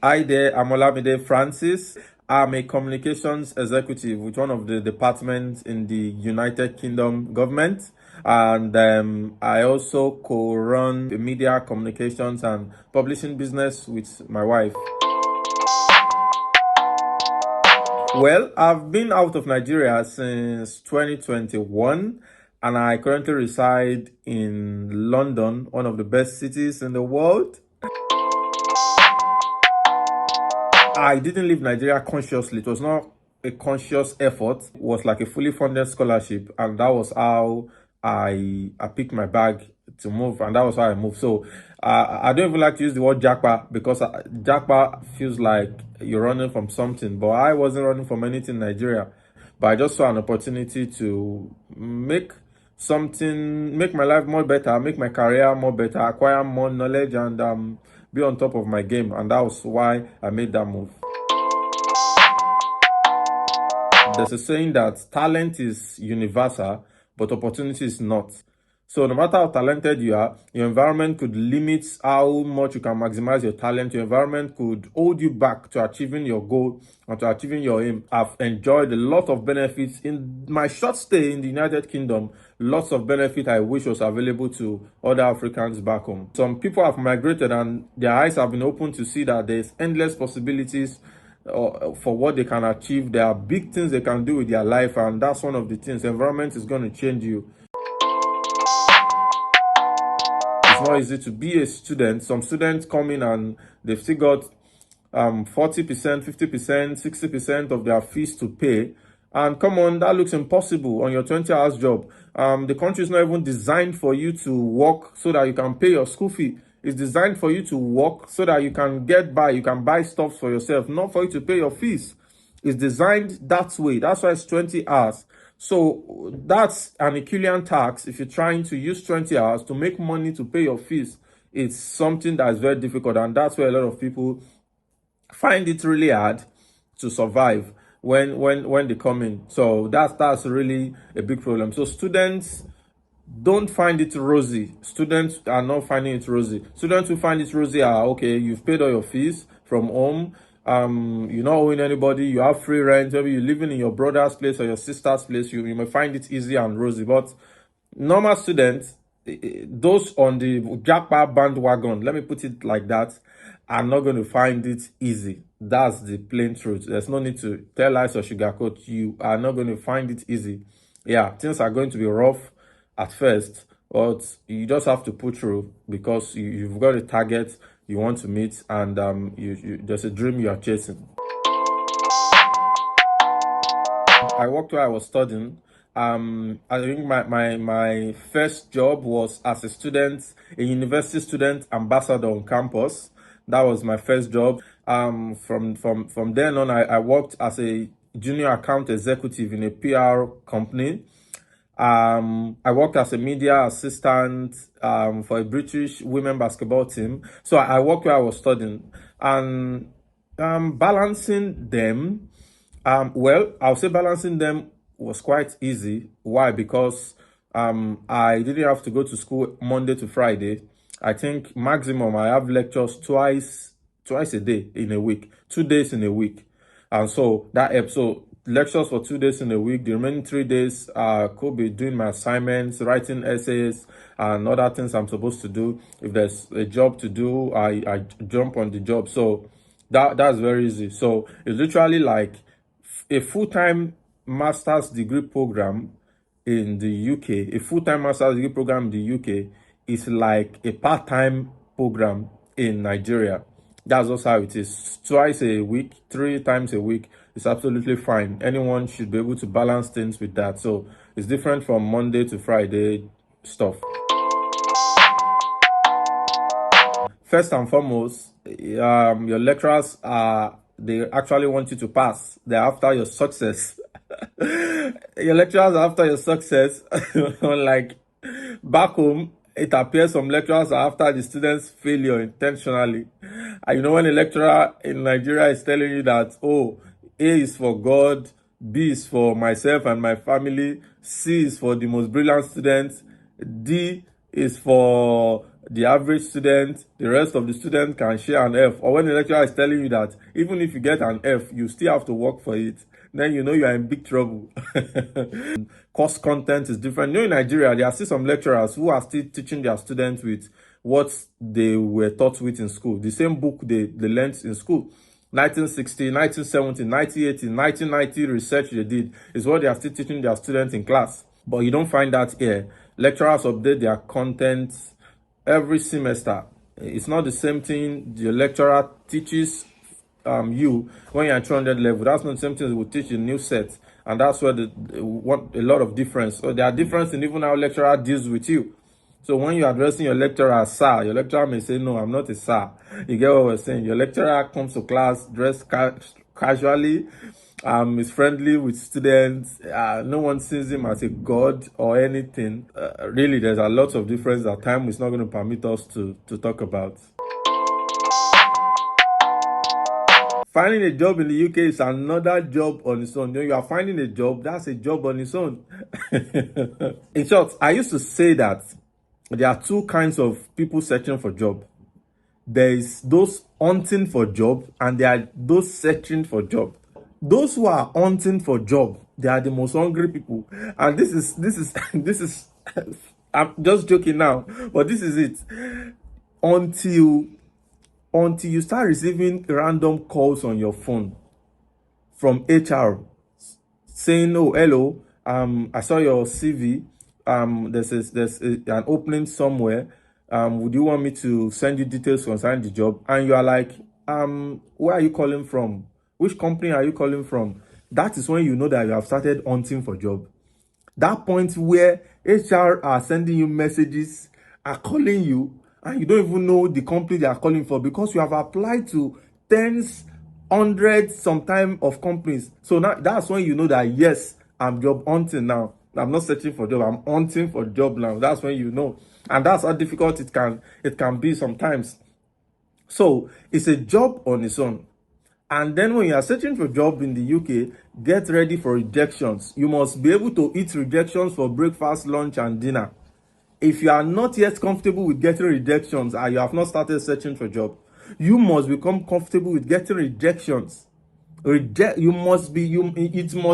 Hi there, I'm Olamide Francis. I'm a communications executive with one of the departments in the United Kingdom government. And I also co-run the media communications and publishing business with my wife. Well, I've been out of Nigeria since 2021, and I currently reside in London, one of the best cities in the world. I didn't leave Nigeria consciously. It was not a conscious effort. It was like a fully funded scholarship, and that was how I picked my bag to move, and that was how I moved. So I don't even like to use the word jackpot because jackpot feels like you're running from something, but I wasn't running from anything in Nigeria. But I just saw an opportunity to make my life more better, make my career more better, acquire more knowledge, and be on top of my game. And that was why I made that move. There's a saying that talent is universal, but opportunity is not. So no matter how talented you are, your environment could limit how much you can maximize your talent. Your environment could hold you back to achieving your goal and to achieving your aim. I've enjoyed a lot of benefits in my short stay in the United Kingdom. Lots of benefit I wish was available to other Africans back home. Some people have migrated and their eyes have been opened to see that there's endless possibilities for what they can achieve. There are big things they can do with their life, and that's one of the things. Environment is going to change you. It's not easy to be a student. Some students come in and they've still got 40%, 50%, 60% of their fees to pay. And come on, that looks impossible on your 20 hours job. The country is not even designed for you to work so that you can pay your school fee. It's designed for you to work so that you can get by, you can buy stuff for yourself, not for you to pay your fees. It's designed that way. That's why it's 20 hours. So that's an Herculean tax. If you're trying to use 20 hours to make money to pay your fees, it's something that is very difficult. And that's where a lot of people find it really hard to survive when they come in. So that's really a big problem. So students don't find it rosy. Students are not finding it rosy. Students who find it rosy are, okay, you've paid all your fees from home, you're not owing anybody, you have free rent, maybe you're living in your brother's place or your sister's place, you may find it easy and rosy. But normal students, those on the jackpot bandwagon, let me put it like that, are not going to find it easy. That's the plain truth. There's no need to tell lies or sugarcoat. You are not going to find it easy. Yeah, things are going to be rough at first, but you just have to put through because you've got a target you want to meet, and there's a dream you are chasing. I worked while I was studying. I think my first job was as a student, a university student ambassador on campus. That was my first job. From then on, I worked as a junior account executive in a PR company. I worked as a media assistant for a British women basketball team. So I worked where I was studying, and balancing them. Well, I'll say balancing them was quite easy. Why? Because I didn't have to go to school Monday to Friday. I think maximum I have lectures twice a day in a week, 2 days in a week. And so that episode lectures for 2 days in a week. The remaining 3 days could be doing my assignments, writing essays, and other things I'm supposed to do. If there's a job to do, I jump on the job. So that's very easy. So it's literally like a full-time master's degree program in the UK. A full-time master's degree program in the UK is like a part-time program in Nigeria. That's just how it is. Twice a week, 3 times a week is absolutely fine. Anyone should be able to balance things with that. So it's different from Monday to Friday stuff. First and foremost, your lecturers they actually want you to pass. They're after your success. Your lecturers are after your success. Like back home, it appears some lecturers are after the students' failure intentionally. And you know, when a lecturer in Nigeria is telling you that, oh, A is for God, B is for myself and my family, C is for the most brilliant students, D is for the average student, the rest of the student can share an F. Or when the lecturer is telling you that even if you get an F, you still have to work for it, then you know you are in big trouble. Course content is different. You know, in Nigeria, there are still some lecturers who are still teaching their students with what they were taught with in school. The same book they learned in school. 1960, 1970, 1980, 1990 research they did is what they are still teaching their students in class. But you don't find that here. Lecturers update their content every semester. It's not the same thing the lecturer teaches you when you're at 300 level. That's not the same thing they will teach a new set. And that's where what a lot of difference. So there are difference in even how lecturer deals with you. So when you're addressing your lecturer as sir, your lecturer may say, no, I'm not a sir. You get what we're saying? Your lecturer comes to class dressed casually, is friendly with students. No one sees him as a god or anything. Really, there's a lot of difference that time is not going to permit us to talk about. Finding a job in the UK is another job on its own. When you are finding a job, that's a job on its own. In short, I used to say that there are two kinds of people searching for job. There is those hunting for job, and there are those searching for job. Those who are hunting for job, they are the most hungry people. And this is I'm just joking now, but this is it. Until you start receiving random calls on your phone from HR saying, oh, hello, I saw your CV, there's an opening somewhere, would you want me to send you details concerning the job? And you are like, where are you calling from? Which company are you calling from? That is when you know that you have started hunting for job. That point where HR are sending you messages, are calling you, and you don't even know the company they are calling for because you have applied to tens, hundreds, sometimes of companies. So now that's when you know that yes, I'm job hunting now. I'm not searching for job, I'm hunting for job now. That's when you know. And that's how difficult it can be sometimes. So it's a job on its own. And then when you are searching for a job in the UK, get ready for rejections. You must be able to eat rejections for breakfast, lunch, and dinner. If you are not yet comfortable with getting rejections and you have not started searching for a job, you must become comfortable with getting rejections. It must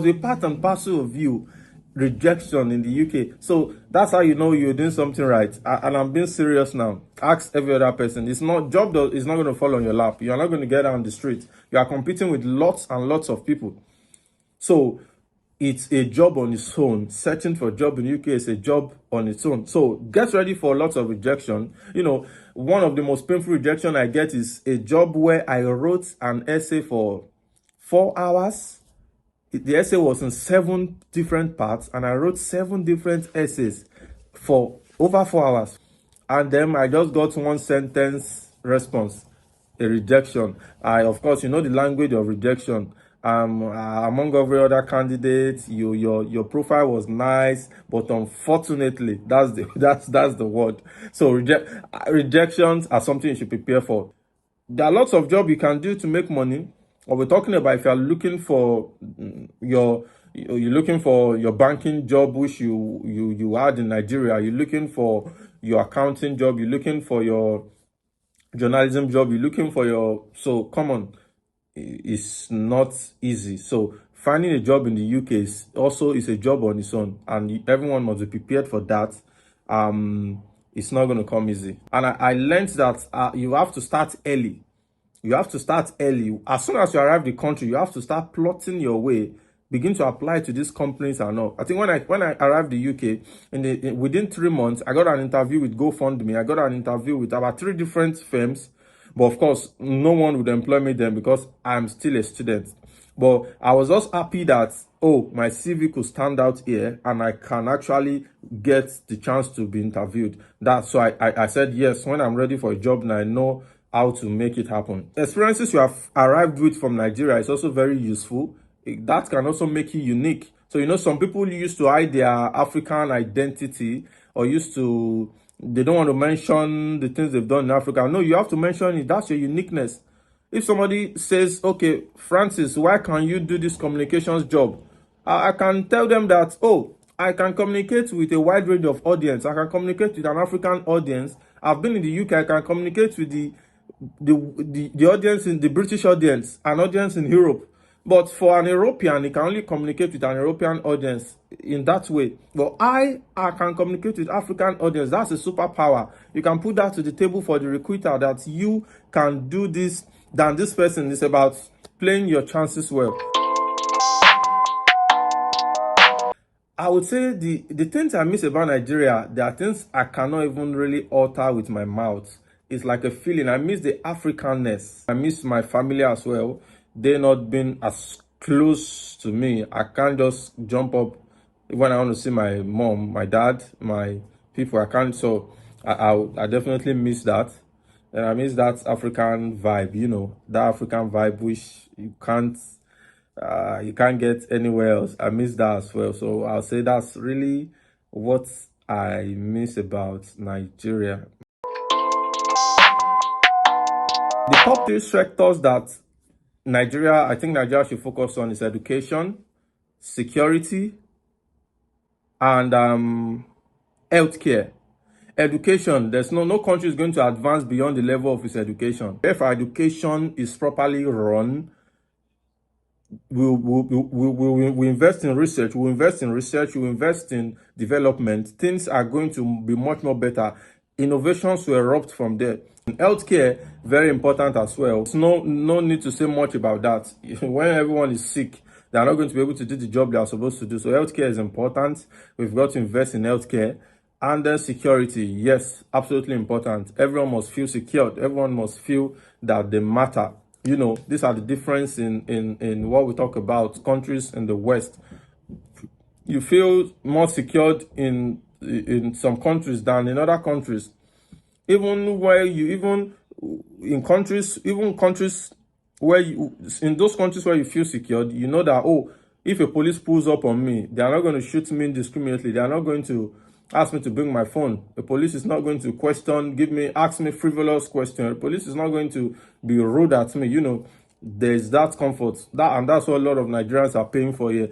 be part and parcel of you. Rejection in the UK. So that's how you know you're doing something right. And I'm being serious now. Ask every other person. It's not is not going to fall on your lap. You're not going to get out on the street. You are competing with lots and lots of people. So it's a job on its own. Searching for a job in the UK is a job on its own. So get ready for lots of rejection. You know, one of the most painful rejection I get is a job where I wrote an essay for 4 hours. The essay was in 7 different parts, and I wrote 7 different essays for over 4 hours. And then I just got one sentence response, a rejection. Of course, you know the language of rejection. Among every other candidate, your profile was nice, but unfortunately, that's the word. So rejections are something you should prepare for. There are lots of jobs you can do to make money. What we're talking about, if you're looking for you're looking for your banking job, which you had in Nigeria, you're looking for your accounting job, you're looking for your journalism job, you're looking for your, so come on, it's not easy. So finding a job in the UK is a job on its own, and everyone must be prepared for that. It's not going to come easy. And I learned that you have to start early. You have to start early. As soon as you arrive the country, you have to start plotting your way, begin to apply to these companies and all. I think when I arrived the UK, within 3 months, I got an interview with GoFundMe. I got an interview with about 3 different firms. But of course, no one would employ me then because I'm still a student. But I was just happy that, oh, my CV could stand out here and I can actually get the chance to be interviewed. That's why I said, yes, when I'm ready for a job and I know how to make it happen. Experiences you have arrived with from Nigeria is also very useful. That can also make you unique. So, you know, some people used to hide their African identity or they don't want to mention the things they've done in Africa. No, you have to mention it. That's your uniqueness. If somebody says, okay, Francis, why can't you do this communications job? I can tell them that, oh, I can communicate with a wide range of audience. I can communicate with an African audience. I've been in the UK. I can communicate with the audience in the British audience, an audience in Europe. But for an European, he can only communicate with an European audience in that way. But I can communicate with African audience. That's a superpower. You can put that to the table for the recruiter, that you can do this than this person. It's about playing your chances well. I would say the things I miss about Nigeria, there are things I cannot even really utter with my mouth. It's like a feeling. I miss the Africanness. I miss my family as well. They not been as close to me. I can't just jump up when I want to see my mom, my dad, my people. I can't. So I definitely miss that. And I miss that African vibe, that African vibe which you can't get anywhere else. I miss that as well. So I'll say that's really what I miss about Nigeria. The top three sectors that I think Nigeria should focus on is education, security, and healthcare. Education, there's no country is going to advance beyond the level of its education. If our education is properly run, we invest in research, we invest in development, things are going to be much more better. Innovations will erupt from there. Healthcare, very important as well. There's no need to say much about that. When everyone is sick, they are not going to be able to do the job they are supposed to do. So healthcare is important. We've got to invest in healthcare. And then security, yes, absolutely important. Everyone must feel secured. Everyone must feel that they matter. These are the difference in what we talk about countries in the West. You feel more secured in some countries than in other countries. In those countries where you feel secured, you know that, oh, if a police pulls up on me, they are not going to shoot me indiscriminately. They are not going to ask me to bring my phone. The police is not going to ask me frivolous question. The police is not going to be rude at me. There's that comfort. And that's what a lot of Nigerians are paying for here.